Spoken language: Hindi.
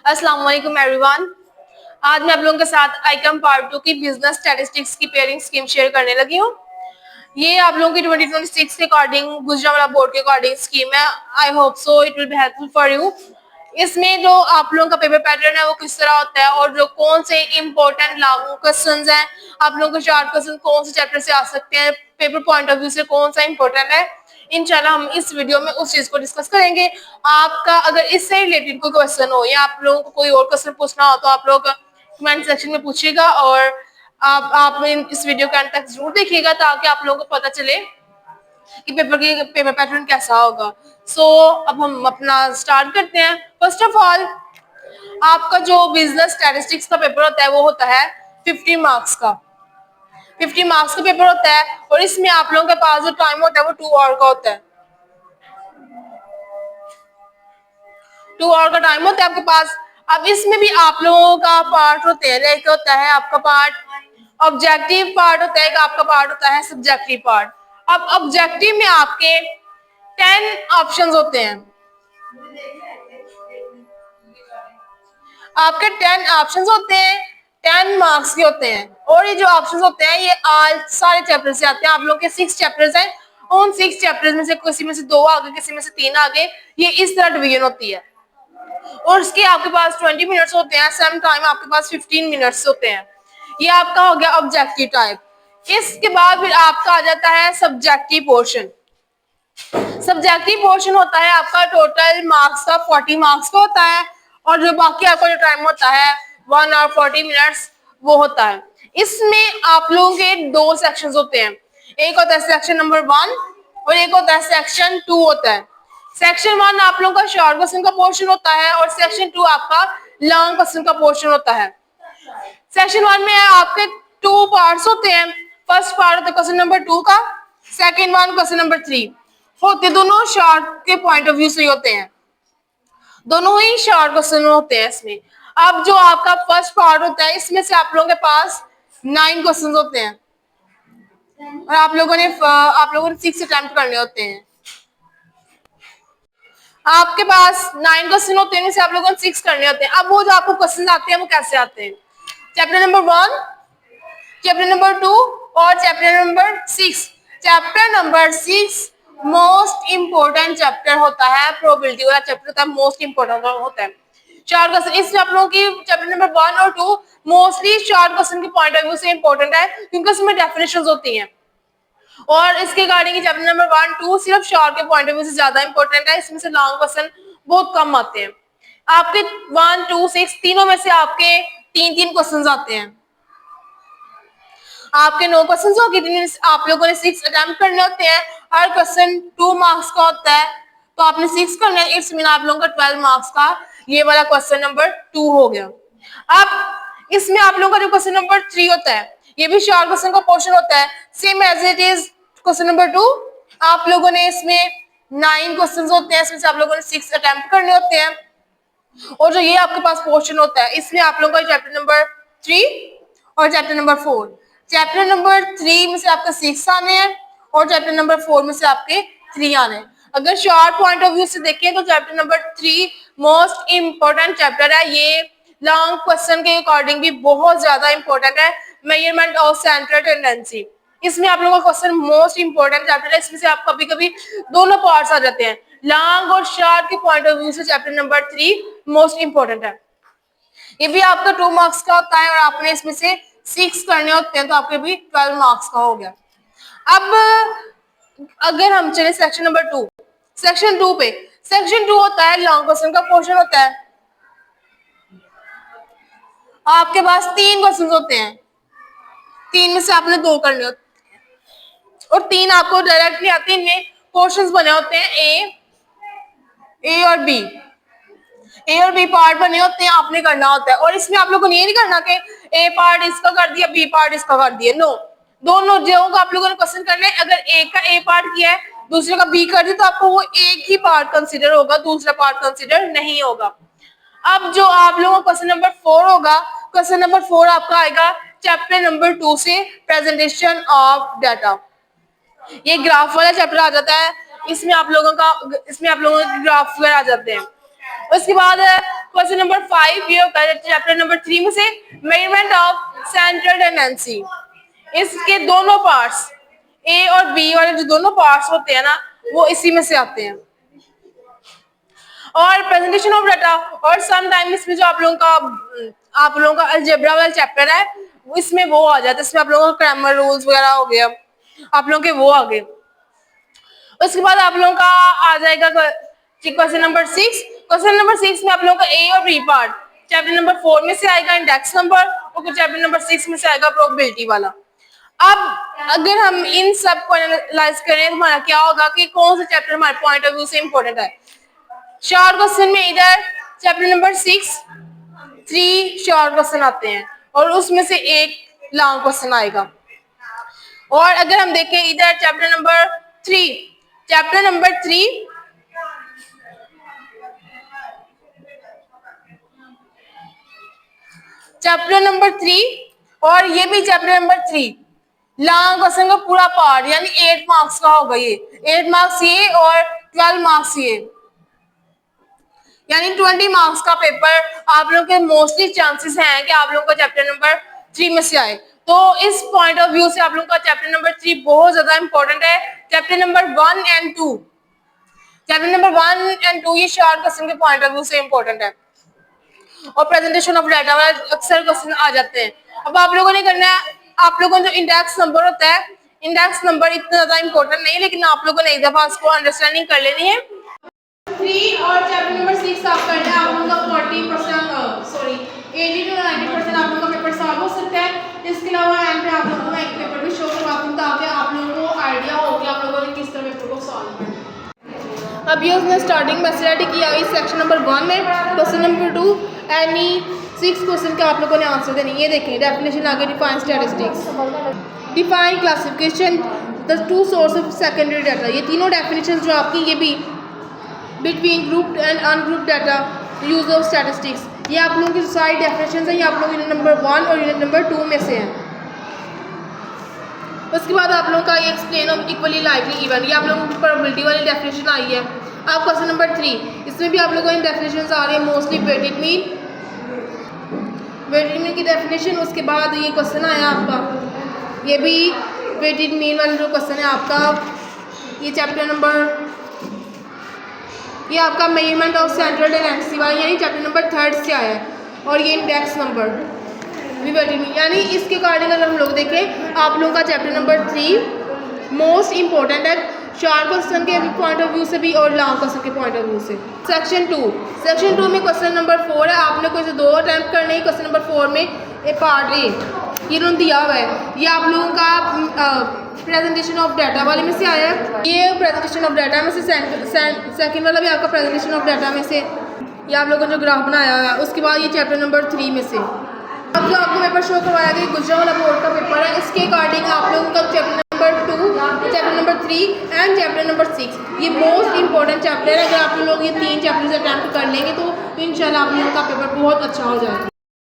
अस्सलाम वालेकुम एवरीवन। आज मैं आप लोगों के साथ आइकम पार्ट 2 की बिजनेस स्टैटिस्टिक्स की पेयरिंग स्कीम शेयर करने लगी हूँ। ये आप लोगों की 2026 के अकॉर्डिंग गुजरात बोर्ड के अकॉर्डिंग स्कीम है। I hope so it will be helpful for you. इसमें जो आप लोगों का पेपर पैटर्न है वो किस तरह होता है और जो कौन से इम्पोर्टेंट लागू क्वेश्चंस हैं, आप लोगों को 4 क्वेश्चन कौन से चैप्टर से आ सकते हैं, पेपर पॉइंट ऑफ व्यू से कौन सा इम्पोर्टेंट है, इंशाल्लाह हम इस वीडियो में उस चीज को डिस्कस करेंगे। आपका अगर इससे रिलेटेड कोई क्वेश्चन हो या आप लोगों को कोई और क्वेश्चन पूछना हो तो आप लोग कमेंट सेक्शन में पूछिएगा और आप इस वीडियो के अंत तक जरूर देखिएगा ताकि आप लोगों को पता चले कि पेपर पैटर्न कैसा होगा। अब हम अपना स्टार्ट करते हैं। फर्स्ट ऑफ ऑल, आपका जो बिजनेस स्टैटिस्टिक्स का पेपर होता है वो होता है 50 मार्क्स का। 50 मार्क्स का पेपर होता है और इसमें आप लोगों के पास जो टाइम होता है वो 2 आवर का होता है। 2 आवर का टाइम होता है आपके पास। अब इसमें भी आप लोगों का पार्ट होते हैं, एक होता है आपका पार्ट ऑब्जेक्टिव पार्ट होता है, एक आपका पार्ट होता है सब्जेक्टिव पार्ट। अब ऑब्जेक्टिव में आपके 10 ऑप्शंस होते हैं। आपके 10 ऑप्शंस होते हैं, 10 मार्क्स के होते हैं और ये जो ऑप्शंस होते हैं ये आज सारे चैप्टर से आते हैं। आप लोग के 6 चैप्टर्स हैं, उन 6 चैप्टर्स में से किसी में से 2 आगे, किसी में से 3 आगे, ये इस तरह डिवीजन होती है। और उसके आपके पास 20 मिनट्स होते हैं, सम टाइम आपके पास 15 मिनट्स होते हैं। ये आपका हो गया ऑब्जेक्टिव टाइप। इसके बाद फिर आपका आ जाता है सब्जेक्टिव पोर्शन। सब्जेक्टिव पोर्शन होता है आपका टोटल मार्क्स का 40 मार्क्स का होता है और जो बाकी आपका जो टाइम होता है 1 आवर 40 मिनट्स वो होता है। इसमें आप लोगों के 2 सेक्शंस होते हैं, एक होता है सेक्शन नंबर 1 और एक होता है सेक्शन 2 होता है। सेक्शन 1 आप लोगों का शॉर्ट क्वेश्चन का पोर्शन होता है और सेक्शन 2 आपका लॉन्ग क्वेश्चन का पोर्शन होता है। सेक्शन 1 में आपके 2 पार्ट्स होते हैं। फर्स्ट पार्ट होता है क्वेश्चन नंबर 2 का, सेकंड वन क्वेश्चन नंबर 3 होते दोनों शॉर्ट के पॉइंट ऑफ व्यू से होते हैं, दोनों ही शॉर्ट क्वेश्चन होते हैं इसमें। अब जो आपका फर्स्ट पार्ट होता है इसमें से आप लोगों के पास 9 क्वेश्चन होते हैं और आप लोगों ने 6 अटेम्प्ट करने होते हैं। आपके पास 9 क्वेश्चन होते हैं, आप लोगों ने 6 करने होते हैं। अब वो जो आपको क्वेश्चन आते हैं वो कैसे आते हैं, चैप्टर नंबर 1, चैप्टर नंबर 2 और chapter number 6। Chapter number 6 most important chapter होता है, प्रोबेबिलिटी वाला चैप्टर होता है, मोस्ट इंपोर्टेंट होता है। शॉर्ट क्वेश्चन इसमें आप लोगों की चैप्टर नंबर 1 और 2 मोस्टली शॉर्ट क्वेश्चन के पॉइंट ऑफ व्यू से इंपॉर्टेंट है क्योंकि उसमें डेफिनेशंस होती हैं और इसके अकॉर्डिंग चैप्टर नंबर 1 2 सिर्फ शॉर्ट के पॉइंट ऑफ व्यू से ज्यादा इंपॉर्टेंट है। इसमें से लॉन्ग क्वेश्चन बहुत कम आते हैं। आपके 1 2 6 तीनों में से आपके 3 क्वेश्चन आते हैं। आपके 9 क्वेश्चन होगी, आप लोगों ने 6 अटेम्प्ट करने होते हैं। हर क्वेश्चन 2 मार्क्स का होता है तो आपने 6 करना है। इट्स मीन आप लोगों का 12 मार्क्स का ये वाला क्वेश्चन नंबर 2 हो गया। अब इसमें आप लोगों का जो क्वेश्चन नंबर 3 होता है ये भी शॉर्ट क्वेश्चन का पोर्शन होता है, same as it is question number 2। आप लोगों ने इसमें 9 क्वेश्चन होते हैं, इसमें से आप लोगों ने 6 अटेम्प्ट करने होते हैं और जो ये आपके पास पोर्शन होता है इसमें आप लोगों का चैप्टर नंबर 3 और चैप्टर नंबर 4। चैप्टर नंबर 3 में से आपका 6 आने हैं और चैप्टर नंबर 4 में से आपके 3 आने हैं। अगर शॉर्ट पॉइंट ऑफ व्यू से देखें तो chapter number 3 most important chapter है। ये लॉन्ग क्वेश्चन के अकॉर्डिंग भी बहुत ज्यादा इंपॉर्टेंट है। मेजरमेंट ऑफ सेंट्रल टेंडेंसी, इसमें आप लोगों का क्वेश्चन मोस्ट इंपोर्टेंट चैप्टर है। इसमें से आप कभी कभी दोनों पार्ट्स आ जाते हैं, लॉन्ग और शॉर्ट के पॉइंट ऑफ व्यू से चैप्टर नंबर 3 मोस्ट इंपोर्टेंट है। ये भी आपका 2 मार्क्स का होता है और आपने इसमें से 6 करने होते हैं तो आपके भी 12 मार्क्स का हो गया। अब अगर हम चले सेक्शन नंबर 2, सेक्शन 2 पे, सेक्शन 2 होता है लॉन्ग क्वेश्चन का पोर्शन होता है। आपके पास 3 क्वेश्चन होते हैं, 3 में से आपने 2 करने होते हैं और 3 आपको डायरेक्टली आते हैं। इनमें पोर्शंस बने होते हैं ए और बी, ए और बी पार्ट बने होते हैं, आपने करना होता है। और इसमें आप लोगों ने ये नहीं करना कि ए पार्ट इसका कर दिया बी पार्ट इसका कर दिया, नो, दोनों जो आप लोगों ने क्वेश्चन करना है। अगर एक का ए पार्ट किया है दूसरे का बी कर दिया तो आपको वो एक ही पार्ट कंसीडर होगा, दूसरा पार्ट कंसीडर नहीं होगा। अब जो आप लोगों का क्वेश्चन नंबर 4 होगा, क्वेश्चन नंबर 4 आपका आएगा चैप्टर नंबर 2 से, प्रेजेंटेशन ऑफ डाटा। ये ग्राफ वाला चैप्टर आ जाता है, इसमें आप लोगों का ग्राफ वगैरह आ जाते हैं। उसके बाद क्वेश्चन नंबर 5 ये होता है चैप्टर नंबर 3 में से मेजरमेंट ऑफ सेंट्रल टेंडेंसी। इसके दोनों पार्ट्स ए और बी वाले जो दोनों पार्ट्स होते हैं ना वो इसी में से आते हैं। और प्रेजेंटेशन ऑफ डाटा और सम टाइम इसमें जो आप लोगों का अलजेब्रा वाला चैप्टर है इसमें वो आ जाता है, इसमें आप लोगों का ग्रामर रूल्स वगैरह हो गया, आप लोगों के वो आ गए। उसके बाद आप लोगों का आ जाएगा क्वेश्चन नंबर 6। क्वेश्चन नंबर 6 में आप लोगों का ए और बी पार्ट चैप्टर नंबर 4 में से आएगा इंडेक्स नंबर और चैप्टर नंबर 6 में से आएगा प्रोबेबिलिटी वाला। अब अगर हम इन सब को एनालाइज करें तो हमारा क्या होगा कि कौन सा चैप्टर हमारे पॉइंट ऑफ व्यू से इंपॉर्टेंट है। शॉर्ट क्वेश्चन में इधर चैप्टर नंबर 6 3 शॉर्ट क्वेश्चन आते हैं और उसमें से एक लॉन्ग क्वेश्चन आएगा। और अगर हम देखें इधर चैप्टर नंबर 3 और ये भी चैप्टर नंबर 3 लॉन्ग क्वेश्चन का पूरा पार्ट यानी 8 मार्क्स का होगा। ये 8 मार्क्स ये और 12 मार्क्स ये यानी 20 मार्क्स का पेपर आप लोगों के मोस्टली चांसेस हैं कि आप लोगों का चैप्टर नंबर 3 में से आए। तो इस पॉइंट ऑफ व्यू से आप लोगों का चैप्टर नंबर 3 बहुत ज्यादा इंपॉर्टेंट है। चैप्टर नंबर 1 एंड 2 ये शॉर्ट क्वेश्चन के पॉइंट ऑफ व्यू से इंपॉर्टेंट है और प्रेजेंटेशन ऑफ डाटा वाला अक्सर क्वेश्चन आ जाते हैं। अब आप लोगों ने करना है, आप लोगों का जो इंडेक्स नंबर होता है, इंडेक्स नंबर इतना ज्यादा इंपॉर्टेंट नहीं, लेकिन आप लोगों ने एक दफा उसको अंडरस्टैंडिंग कर लेनी है। 3 और चैप्टर नंबर 6 आप करना है, आप लोगों का 80 to 90% आप लोगों का पेपर सॉल्व हो सकता है। इसके अलावा एंड पे आप लोगों को एक पेपर भी शो करवाती हूँ ताकि आप लोगों को आइडिया हो कि आप लोगों ने किस तरह पेपर को सॉल्व करना है। अब ये उसने स्टार्टिंग में स्टडी किया इस सेक्शन नंबर 1 में। क्वेश्चन नंबर 2 एनी 6 क्वेश्चन के आप लोगों ने आंसर देने। ये देखें डेफिनेशन आगे, define statistics, define classification, the two source of secondary data. ये तीनों डेफिनेशन जो आपकी, ये भी between grouped and ungrouped data, use of statistics, ये आप लोगों की जो सारी डेफिनेशन है ये आप लोग यूनिट नंबर 1 और यूनिट नंबर 2 में से हैं। उसके बाद आप लोगों का ये explain of equally likely event, ये आप लोगों की प्रोबेबिलिटी वाली डेफिनेशन आई है। अब क्वेश्चन नंबर 3 इसमें भी आप लोगों की डेफिनेशन आ रही है मोस्टली वेटेड मीन की डेफिनेशन। उसके बाद ये क्वेश्चन आया आपका, ये भी वेटेड मीन वाला जो क्वेश्चन है आपका, ये चैप्टर नंबर, ये आपका मेजरमेंट ऑफ सेंट्रल टेंडेंसी वाला यानी चैप्टर नंबर 3 से आया है। और ये इंडेक्स नंबर भी वेटेड मीन, यानी इसके अकॉर्डिंग अगर हम लोग देखें आप लोगों का चैप्टर नंबर 3 मोस्ट इंपॉर्टेंट है शॉर्ट क्वेश्चन के पॉइंट ऑफ व्यू से भी और लॉन्ग क्वेश्चन के पॉइंट ऑफ व्यू से। सेक्शन 2 में क्वेश्चन नंबर 4 है, आपने कोई से 2 अटैम्प्ट करने हैं। क्वेश्चन नंबर 4 में ए पार्ट ए ये उन्होंने दिया हुआ है, ये आप लोगों का प्रेजेंटेशन ऑफ डाटा वाले में से आया है। ये प्रेजेंटेशन ऑफ डाटा में से सेकंड वाला भी आपका प्रेजेंटेशन ऑफ डाटा में से, ये आप लोगों ने जो ग्राफ बनाया है। उसके बाद ये चैप्टर नंबर 3 में से अब जो आपको पेपर शो करवाया गया गुजरात वाला बोर्ड का पेपर है, इसके अकॉर्डिंग आप लोगों का chapter number 2, chapter number 3 and chapter number 6 ये मोस्ट इंपॉर्टेंट चैप्टर है। अगर आप लोग ये 3 चैप्टर्स अटैम्प्ट कर लेंगे तो इंशाल्लाह आप लोगों का पेपर बहुत अच्छा हो जाएगा।